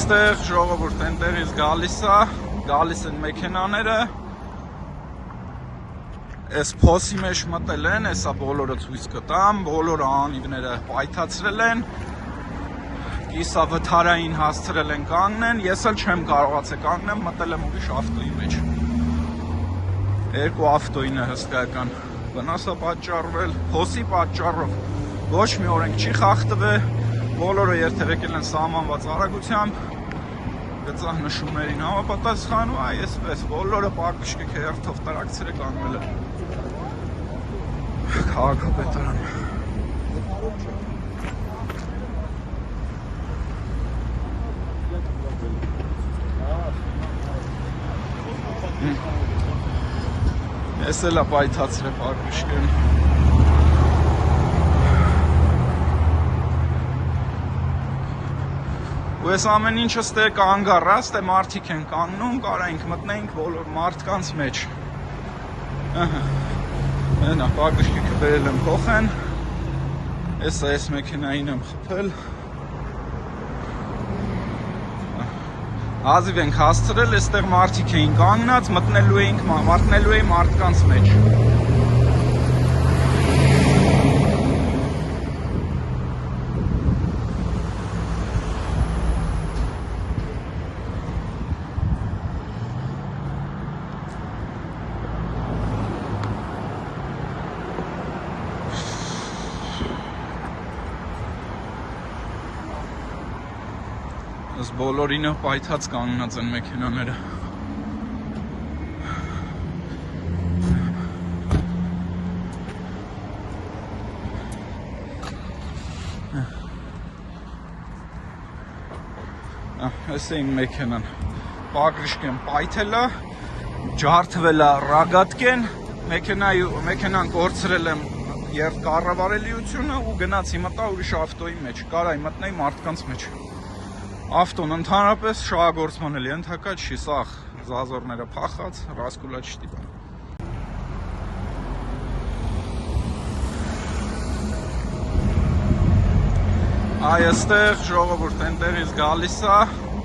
Այստեղ ժողովուրդ այնտեղից գալիս են մեքենաները, այս փոսի մեջ մտել են, հեսա բոլորը ցույց կտամ, բոլորը անիվները պայթացրել են, կիսա վթարային հասցրել են կանգնեն, ես էլ չեմ կարողացել կանգնեմ, մտել եմ ուրիշ ավտոյի մեջ, երկու ավտոյին է հսկայական վնասը պատճառվել, փոսի պատճառով, ոչ մի օրենք չի խախտվել, բոլորը երթևեկել են սահմանված արագությամբ, գծահ նշումներին համապատասխան ու այսպես բոլորը պակշկիկ հերթով տրակցրը կանգնել են քաղաքապետարան։ Ես էլ պայթացրել պակշկին։ Ու ես ամեն ինչը ստե կանգառած, ստե մարդիկ են կանգնում, կարայինք մտնեինք բոլոր մարդկանց մեջ։ Նա պակշկիկը բերել եմ փոխեն, եսա ես մեքենային եմ խփել։ Հազիվ ենք հասցրել, էստեղ մարդիկ էին կանգնած, մտնելու էի մարդկանց մեջ։ Այս բոլորինը պայթած կանգնած են մեքենաները։ Այս է իմ մեքենան, պակրիշկեն պայթել է, ջարդվել է ռագատկեն, մեքենան կորցրել եմ երդ կառավարելիությունը ու գնացի մտա ուրիշ ավտոյի մեջ, կարայի մտնեի մարդկանց մեջ։ Ավտոն ընդհանրապես շահագործման էլ ենթակա չի, սաղ զազորները փախած, ռասկուլա չտիպա։ Այստեղ ժողովուրդ այնտեղից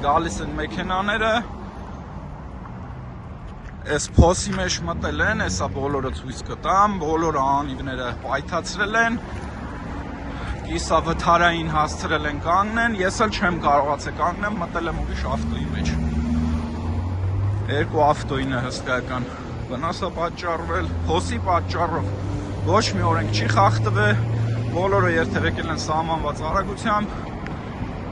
գալիս են մեքենաները, այս փոսի մեջ մտել են, հեսա բոլորը ցույց կտամ, բոլորը անիվները պայթացրել են, կիսա վթարային հասցրել են կանգնեն, ես էլ չեմ կարողացել կանգնեմ, մտել եմ ուրիշ ավտոյի մեջ, երկու ավտոյին է հսկայական վնասը պատճառվել, փոսի պատճառով, ոչ մի օրենք չի խախտվել, բոլորը երթևեկել են սահմանված արագությամբ,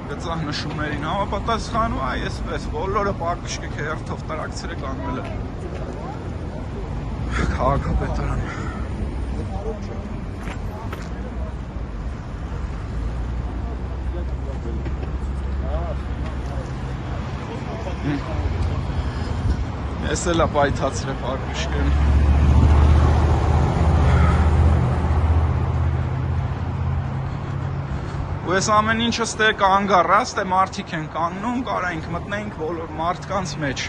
գծահ նշումներին համապատասխան ու այսպես բոլորը պակշկիկ հերթով տրակցրը կանգնել են քաղաքապետարան։ Ես էլ պայթացրել պակշկին։ Ու ես ամեն ինչը ստե կանգառած, ստե մարդիկ են կանգնում, կարայինք մտնեինք բոլոր մարդկանց մեջ։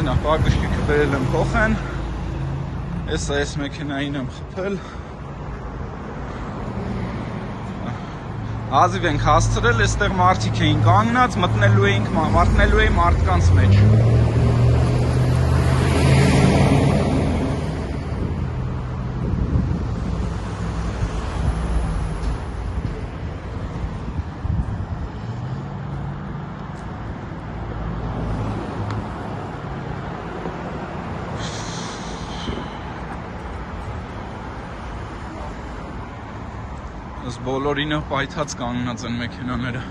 Նա պակշկիկը բերել եմ փոխեն, եսա ես մեքենային եմ խփել։ Հազիվ ենք հասցրել, էստեղ մարդիկ էին կանգնած, մտնելու էի մարդկանց մեջ։ Այս բոլորինը պայթած կանգնած են մեքենաները։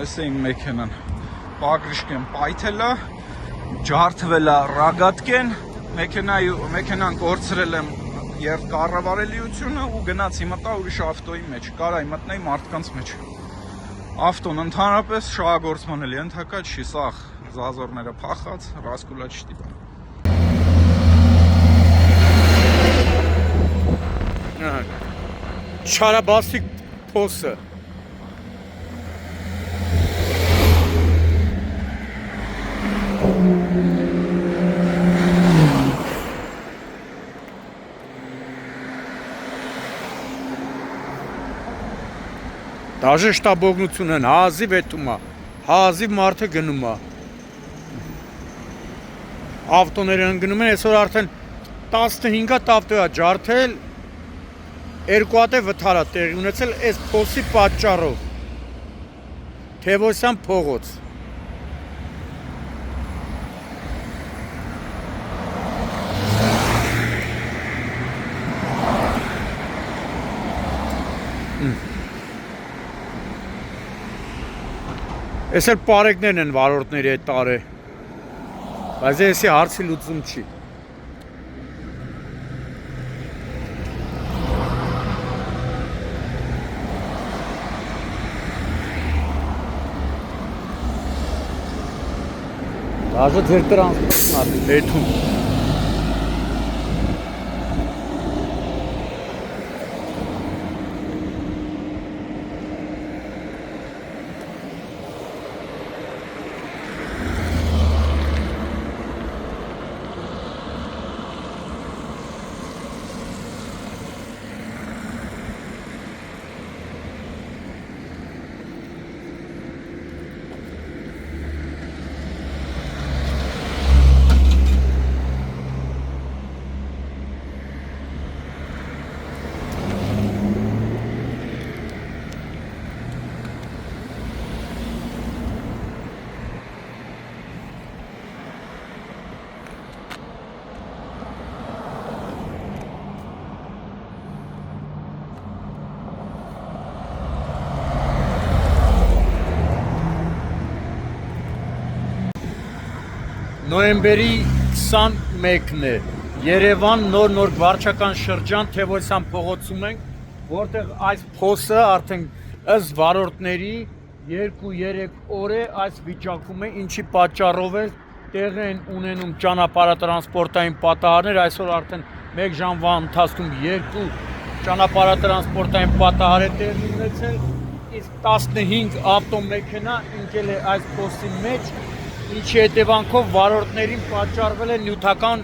Այս է իմ մեքենան, պակրիշկեն պայթել է, ջարդվել է ռագատկեն, մեքենան կորցրել եմ երդ կառավարելիությունը ու գնացի մտա ուրիշ ավտոյի մեջ, կարայի մտնեի մարդկանց մեջ։ Ավտոն ընդհանրապես շահագործման էլ ենթակա չի, սաղ զազորները փախած, ռասկուլա չտիպա։ Չարաբասիկ փոսը։ Դաժե շտաբօգնություն են, հազիվ էտում է, հազիվ մարդը գնում է։ Ավտոները ընկնում են, այսօր արդեն 15 ավտո է ջարդել, 2 հատ է վթարա տեղի ունեցել այս փոսի պատճառով։ Թևոսյան փողոց։ Այս էլ պարեկներն են վարորդների այդ տարե, բայց էսի հարցի լուծում չի։ Դաժե ձեր տրանսպորտն արդեն լեթում։ Նոյեմբերի 21-ն է, Երևան նոր վարչական շրջան Թևոսյան փողոցում ենք, որտեղ այս փոսը արդեն ըստ վարորդների 2-3 օր է այս վիճակում է, ինչի պատճառով է տեղ են ունենում ճանապարհատրանսպորտային պատահարներ, այսօր արդեն 1 ժամվա ընթացքում 2 ճանապարհատրանսպորտային պատահար է տեղի ունեցել, իսկ 15 ավտոմեքենա ընկել է այս փոսի մեջ, ինչի հետևանքով վարորդներին պատճառվել է նյութական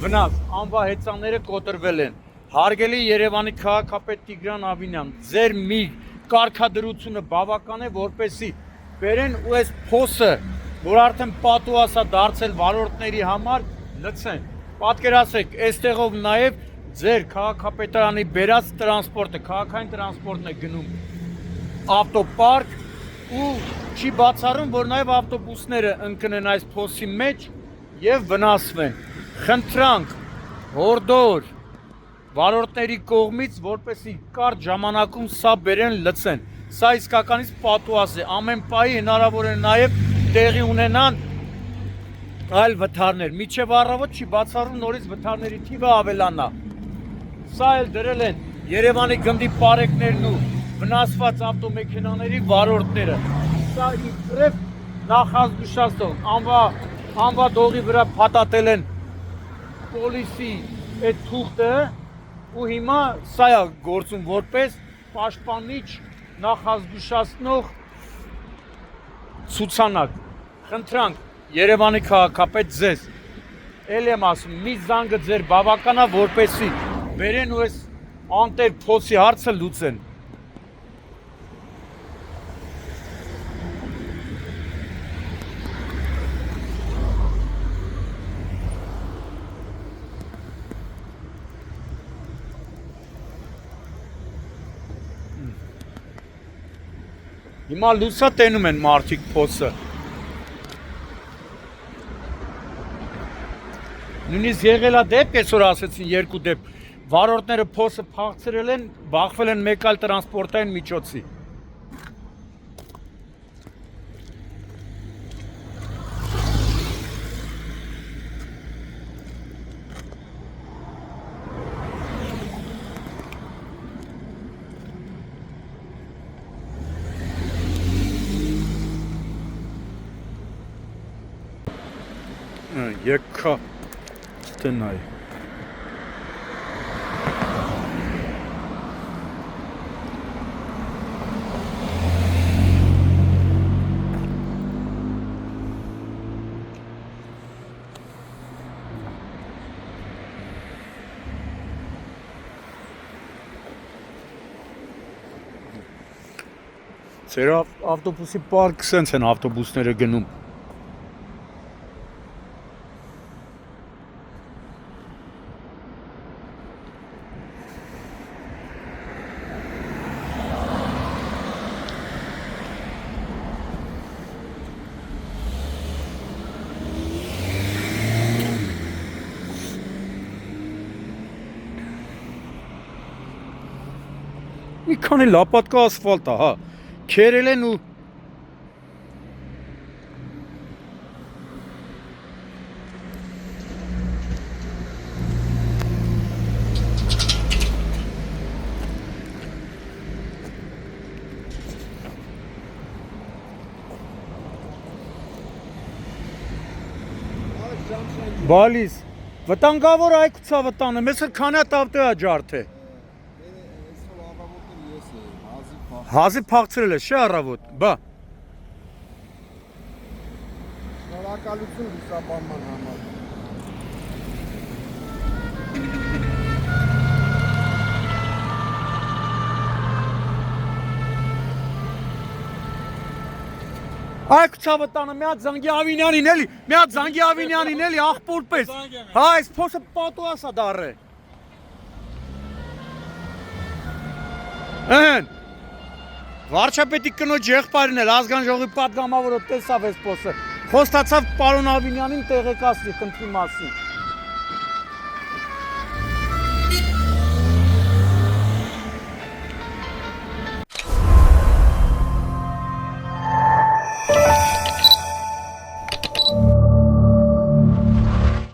վնաս, անվահեծանները կոտրվել են։ Հարգելի Երևանի քաղաքապետ Տիգրան Ավինյան, ձեր մի կարգադրությունը բավական է, որպեսզի բերեն ու այս փոսը, որ արդեն պատուհաս է դարձել վարորդների համար, լցեն։ Պատկերացրեք, այստեղով նաև ձեր քաղաքապետարանի բերած տրանսպորտը, քաղաքային տրանսպորտն է գնում ավտոպարկ ու չի բացառում, որ նաև ավտոբուսները ընկնեն այս փոսի մեջ եւ վնասվեն։ Խնդրանք, հորդոր վարորդների կողմից, որպեսզի կարճ ժամանակում սա բերեն լցեն։ Սա իսկականից պատուհաս է, ամեն պահի հնարավոր է նաև տեղի ունենան այլ վթարներ։ Մինչև առավոտ չի բացառում նորից վթարների թիվը ավելանա։ Սա էլ դրել են Երևանի գնդի պարեկներն ու վնասված ավտոմեքենաների վարորդները։ Սա իբրև նախազգուշացող անվա դողի վրա փաթաթել են պոլիսի այդ թուղթը ու հիմա սա է գործում որպես պաշտպանիչ նախազգուշացնող ցուցանակ։ Խնդրանք Երևանի քաղաքապետ ձեզ, էլ եմ ասում, մի զանգը ձեր բավական է, որպեսզի բերեն ու այս անտեր փոսի հարցը լուծեն։ Հիմա լուսա տենում են մարդիկ փոսը։ Նույնիսկ եղել է դեպք, այսօր ասեցին 2 դեպք, վարորդները փոսը փախցրել են, բախվել են մեկ այլ տրանսպորտային միջոցի։ Եկա տնայ։ Ձեր ավտոբուսի պարկը սենց են ավտոբուսները գնում։ Մի քանի լապատկա ասֆալտ է, հա։ Քերել են ու Բալիս, վտանգավոր այգուցա վտանը, մեզ էլ քանի հատ ավտո է ջարդե։ Հազի փախցրել է, չէ առավոտ, բա։ Շնորհակալություն լուսաբանման համար։ Այք ցավտանը մի հատ Զանգի Ավինյանին էլի, մի հատ Զանգի Ավինյանին էլի աղբոր պես։ Հա, այս փոսը պատուասա դառը։ Ահեն։ Վարչապետի կնոջ եղբայրն էլ ազգան ժողովի պատգամավորը տեսավ այս փոսը։ Խոստացավ պարոն Ավինյանին տեղեկացնի խնդրի մասին։